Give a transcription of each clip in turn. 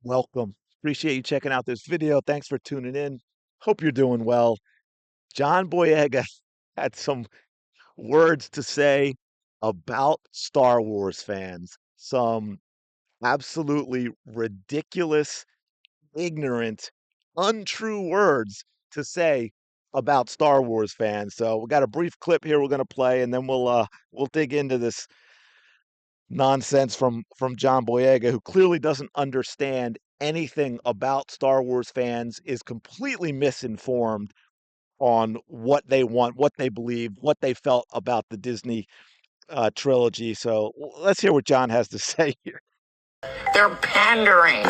Welcome. Appreciate you checking out this video. Thanks for tuning in. Hope you're doing well. John Boyega had some words to say about Star Wars fans. Some absolutely ridiculous, ignorant, untrue words to say about Star Wars fans. So we got a brief clip here we're going to play, and then we'll dig into this nonsense from John Boyega, who clearly doesn't understand anything about Star Wars fans, is completely misinformed on what they want, what they believe, what they felt about the Disney trilogy. So let's hear what John has to say here. They're pandering.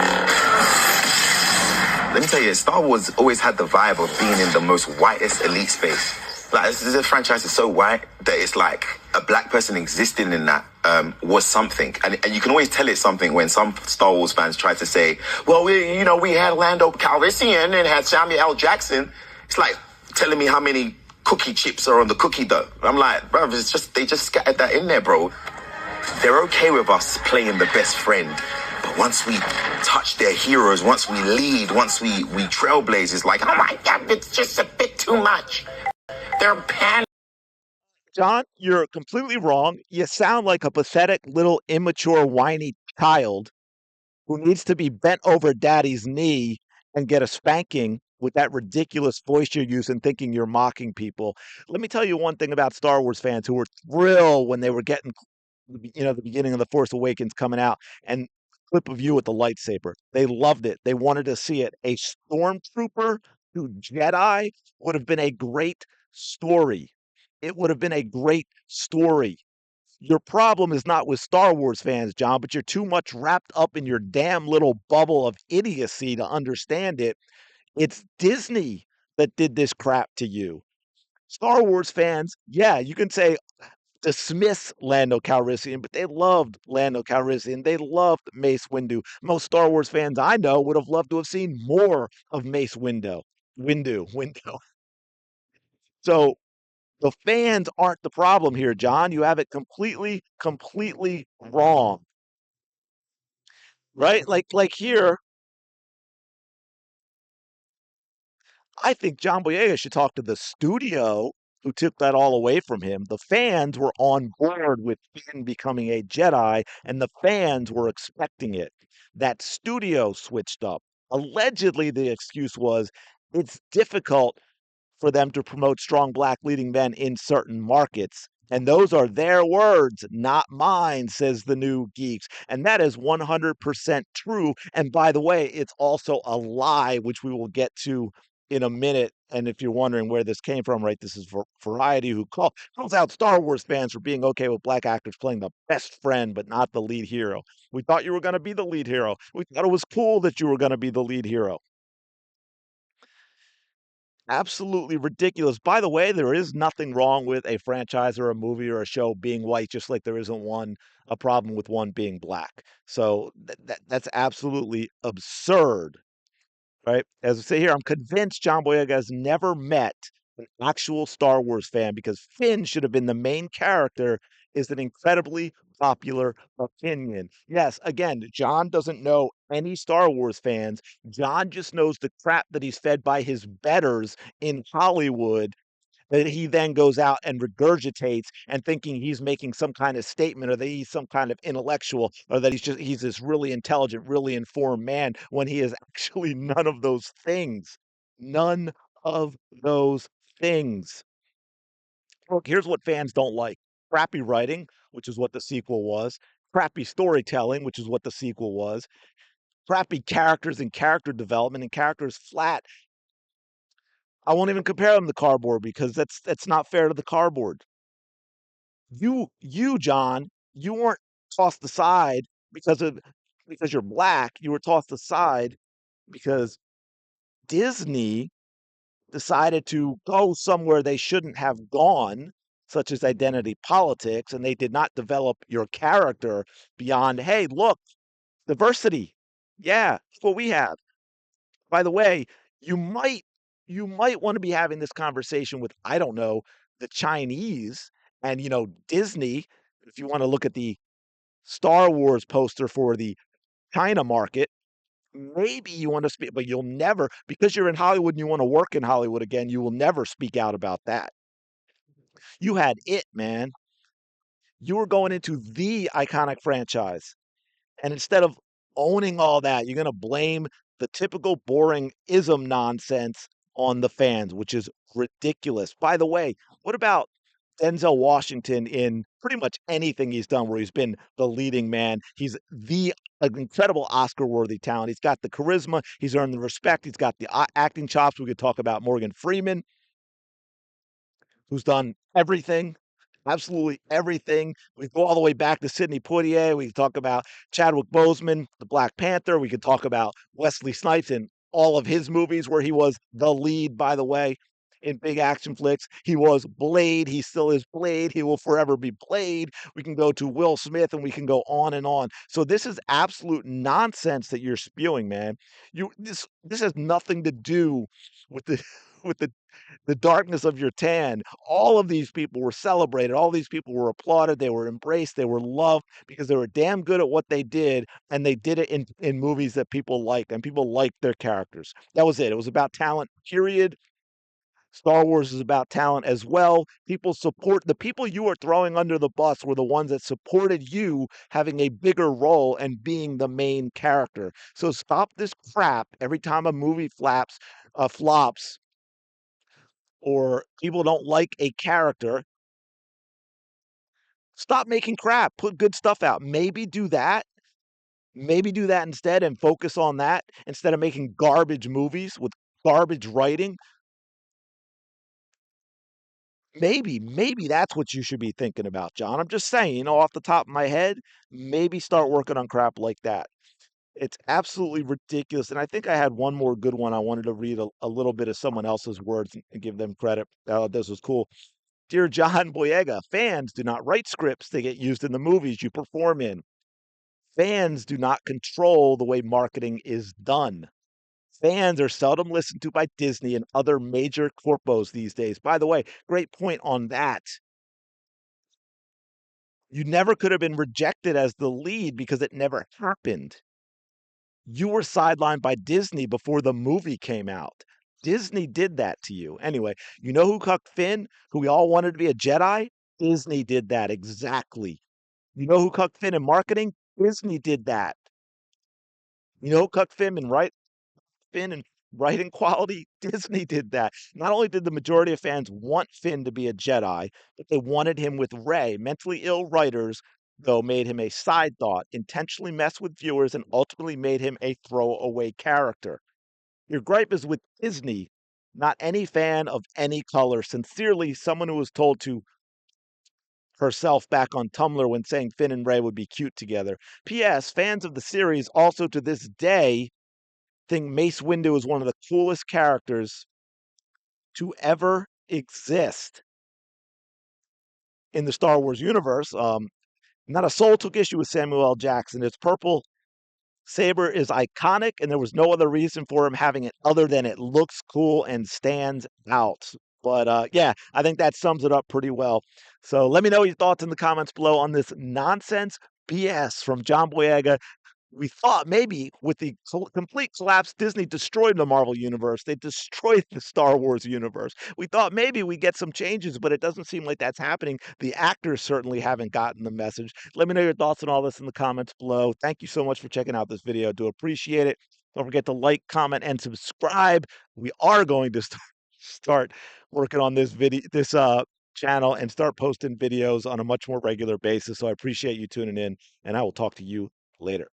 Let me tell you, Star Wars always had the vibe of being in the most whitest elite space. Like, this franchise is so white that it's like a black person existing in that was something. And you can always tell it's something when some Star Wars fans try to say, well, we had Lando Calrissian and had Samuel L. Jackson. It's like telling me how many cookie chips are on the cookie dough. I'm like, bro, they just scattered that in there, bro. They're okay with us playing the best friend. But once we touch their heroes, once we lead, once we trailblaze, it's like, oh my God, it's just a bit too much. They're John, you're completely wrong. You sound like a pathetic little immature, whiny child who needs to be bent over daddy's knee and get a spanking with that ridiculous voice you're using, thinking you're mocking people. Let me tell you one thing about Star Wars fans who were thrilled when they were getting, the beginning of The Force Awakens coming out and clip of you with the lightsaber. They loved it. They wanted to see it. A stormtrooper to Jedi would have been a great story. It would have been a great story. Your problem is not with Star Wars fans, John, but you're too much wrapped up in your damn little bubble of idiocy to understand it. It's Disney that did this crap to you. Star Wars fans, yeah, you can say dismiss Lando Calrissian, but they loved Lando Calrissian. They loved Mace Windu. Most Star Wars fans I know would have loved to have seen more of Mace Windu. So the fans aren't the problem here, John. You have it completely wrong. Right? Like here, I think John Boyega should talk to the studio who took that all away from him. The fans were on board with Finn becoming a Jedi, and the fans were expecting it. That studio switched up. Allegedly, the excuse was it's difficult for them to promote strong black leading men in certain markets. And those are their words, not mine, says the new geeks. And that is 100% true. And by the way, it's also a lie, which we will get to in a minute. And if you're wondering where this came from, right, this is Variety who calls out Star Wars fans for being okay with black actors playing the best friend, but not the lead hero. We thought you were going to be the lead hero. We thought it was cool that you were going to be the lead hero. Absolutely ridiculous. By the way, there is nothing wrong with a franchise or a movie or a show being white, just like there isn't a problem with one being black. So that's absolutely absurd, right? As I say here, I'm convinced John Boyega has never met an actual Star Wars fan because Finn should have been the main character, is an incredibly popular opinion. Yes, again, John doesn't know any Star Wars fans. John just knows the crap that he's fed by his betters in Hollywood that he then goes out and regurgitates and thinking he's making some kind of statement or that he's some kind of intellectual or that he's this really intelligent, really informed man when he is actually none of those things. None of those things. Look, here's what fans don't like. Crappy writing, which is what the sequel was. Crappy storytelling, which is what the sequel was. Crappy characters and character development and characters flat. I won't even compare them to cardboard because that's not fair to the cardboard. John, you weren't tossed aside because of because you're black. You were tossed aside because Disney decided to go somewhere they shouldn't have gone, such as identity politics, and they did not develop your character beyond, hey, look, diversity. Yeah, that's what we have. By the way, you might you might want to be having this conversation with, I don't know, the Chinese and Disney. If you want to look at the Star Wars poster for the China market, Maybe you wanna speak, but you'll never, because you're in Hollywood and you wanna work in Hollywood again, you will never speak out about that. You had it, man. You were going into the iconic franchise. And instead of owning all that, you're gonna blame the typical boring ism nonsense on the fans, which is ridiculous. By the way, what about Denzel Washington in pretty much anything he's done where he's been the leading man? He's the an incredible Oscar-worthy talent. He's got the charisma, he's earned the respect, he's got the acting chops. We could talk about Morgan Freeman, who's done everything, absolutely everything. We go all the way back to Sidney Poitier. We can talk about Chadwick Boseman, the Black Panther. We could talk about Wesley Snipes in all of his movies where he was the lead, by the way, in big action flicks. He was Blade. He still is Blade. He will forever be Blade. We can go to Will Smith and we can go on and on. So this is absolute nonsense that you're spewing, man. This has nothing to do with the with the darkness of your tan. All of these people were celebrated. All these people were applauded. They were embraced. They were loved because they were damn good at what they did, and they did it in movies that people liked, and people liked their characters. That was it. It was about talent, period. Star Wars is about talent as well. People support the people you are throwing under the bus were the ones that supported you having a bigger role and being the main character. So stop this crap every time a movie flops, or people don't like a character. Stop making crap, put good stuff out. Maybe do that instead and focus on that instead of making garbage movies with garbage writing. Maybe that's what you should be thinking about, John. I'm just saying, off the top of my head, maybe start working on crap like that. It's absolutely ridiculous. And I think I had one more good one. I wanted to read a little bit of someone else's words and give them credit. This was cool. Dear John Boyega, fans do not write scripts, they get used in the movies you perform in. Fans do not control the way marketing is done. Fans are seldom listened to by Disney and other major corpos these days. By the way, great point on that. You never could have been rejected as the lead because it never happened. You were sidelined by Disney before the movie came out. Disney did that to you. Anyway, you know who cucked Finn, who we all wanted to be a Jedi? Disney did that exactly. You know who cucked Finn in marketing? Disney did that. You know who cucked Finn and writing quality? Disney did that. Not only did the majority of fans want Finn to be a Jedi, but they wanted him with Rey. Mentally ill writers, though, made him a side thought, intentionally messed with viewers, and ultimately made him a throwaway character. Your gripe is with Disney, not any fan of any color. Sincerely, someone who was told to herself back on Tumblr when saying Finn and Rey would be cute together. P.S. Fans of the series also to this day think Mace Windu is one of the coolest characters to ever exist in the Star Wars universe. Not a soul took issue with Samuel L. Jackson. His purple saber is iconic, and there was no other reason for him having it other than it looks cool and stands out. But yeah, I think that sums it up pretty well. So let me know your thoughts in the comments below on this nonsense BS from John Boyega. We thought maybe with the complete collapse, Disney destroyed the Marvel universe. They destroyed the Star Wars universe. We thought maybe we get some changes, but it doesn't seem like that's happening. The actors certainly haven't gotten the message. Let me know your thoughts on all this in the comments below. Thank you so much for checking out this video. Do appreciate it. Don't forget to like, comment, and subscribe. We are going to start working on this channel and start posting videos on a much more regular basis. So I appreciate you tuning in, and I will talk to you later.